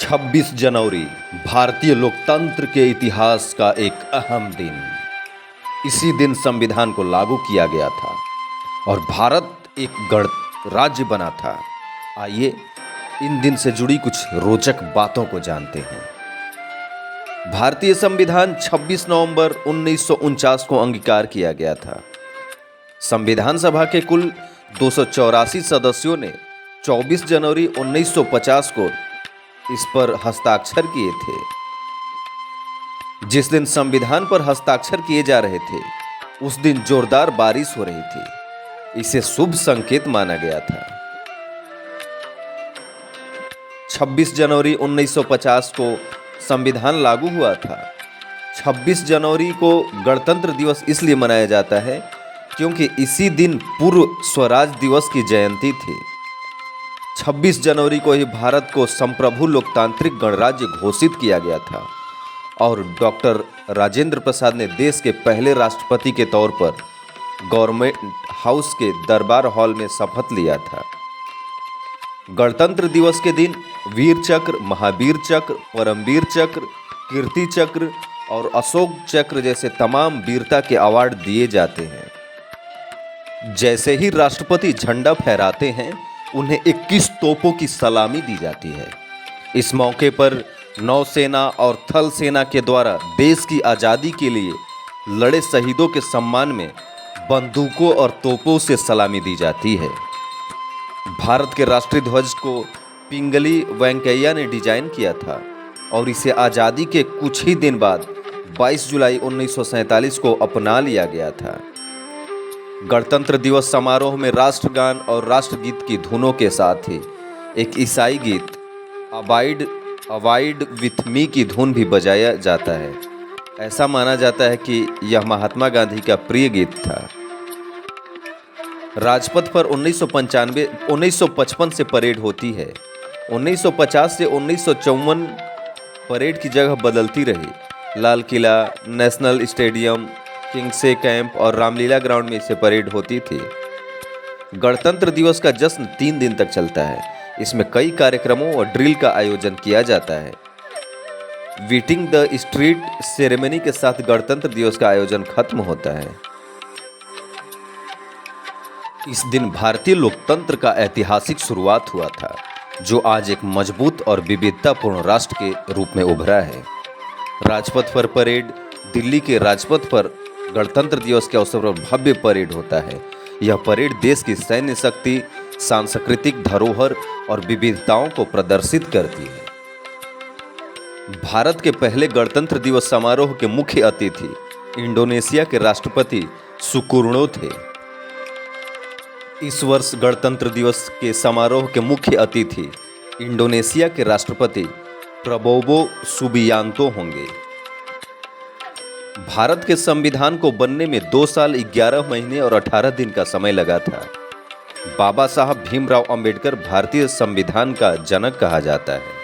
26 जनवरी भारतीय लोकतंत्र के इतिहास का एक अहम दिन। इसी दिन संविधान को लागू किया गया था और भारत एक गणराज्य बना था। आइए इन दिन से जुड़ी कुछ रोचक बातों को जानते हैं। भारतीय संविधान 26 नवंबर 1949 को अंगीकार किया गया था। संविधान सभा के कुल 284 सदस्यों ने 24 जनवरी 1950 को इस पर हस्ताक्षर किए थे। जिस दिन संविधान पर हस्ताक्षर किए जा रहे थे उस दिन जोरदार बारिश हो रही थी। इसे शुभ संकेत माना गया था। 26 जनवरी 1950 को संविधान लागू हुआ था। 26 जनवरी को गणतंत्र दिवस इसलिए मनाया जाता है क्योंकि इसी दिन पूर्व स्वराज दिवस की जयंती थी। 26 जनवरी को ही भारत को संप्रभु लोकतांत्रिक गणराज्य घोषित किया गया था और डॉक्टर राजेंद्र प्रसाद ने देश के पहले राष्ट्रपति के तौर पर गवर्नमेंट हाउस के दरबार हॉल में शपथ लिया था। गणतंत्र दिवस के दिन वीर चक्र, महावीर चक्र, परमवीर चक्र, कीर्ति चक्र और अशोक चक्र जैसे तमाम वीरता के अवार्ड दिए जाते हैं। जैसे ही राष्ट्रपति झंडा फहराते हैं उन्हें 21 तोपों की सलामी दी जाती है। इस मौके पर नौसेना और थल सेना के द्वारा देश की आज़ादी के लिए लड़े शहीदों के सम्मान में बंदूकों और तोपों से सलामी दी जाती है। भारत के राष्ट्रीय ध्वज को पिंगली वेंकैया ने डिजाइन किया था और इसे आज़ादी के कुछ ही दिन बाद 22 जुलाई 1947 को अपना लिया गया था। गणतंत्र दिवस समारोह में राष्ट्रगान और राष्ट्रगीत की धुनों के साथ ही एक ईसाई गीत अबाइड विथ मी की धुन भी बजाया जाता है। ऐसा माना जाता है कि यह महात्मा गांधी का प्रिय गीत था। राजपथ पर 1955 से परेड होती है। 1950 से 1954 परेड की जगह बदलती रही। Lal Qila, national stadium, किंग्से camp और रामलीला ग्राउंड में इसे परेड होती थी। गणतंत्र दिवस का जश्न 3 दिन तक चलता है। इसमें कई कार्यक्रमों और ड्रिल का आयोजन किया जाता है। वीटिंग द स्ट्रीट सेरेमनी के साथ गणतंत्र दिवस का आयोजन खत्म होता है। इस दिन भारतीय लोकतंत्र का ऐतिहासिक शुरुआत हुआ था, जो आज एक मजबूत और विविधतापूर्ण राष्ट्र के रूप में उभरा है। राजपथ पर परेड। दिल्ली के राजपथ पर गणतंत्र दिवस के अवसर पर भव्य परेड होता है। यह परेड देश की सैन्य शक्ति, सांस्कृतिक धरोहर और विविधताओं को प्रदर्शित करती है। भारत के पहले गणतंत्र दिवस समारोह के मुख्य अतिथि इंडोनेशिया के राष्ट्रपति सुकर्णो थे। इस वर्ष गणतंत्र दिवस के समारोह के मुख्य अतिथि इंडोनेशिया के राष्ट्रपति प्रबोवो सुबियांतो होंगे। भारत के संविधान को बनने में 2 साल 11 महीने और 18 दिन का समय लगा था। बाबा साहब भीमराव अंबेडकर भारतीय संविधान का जनक कहा जाता है।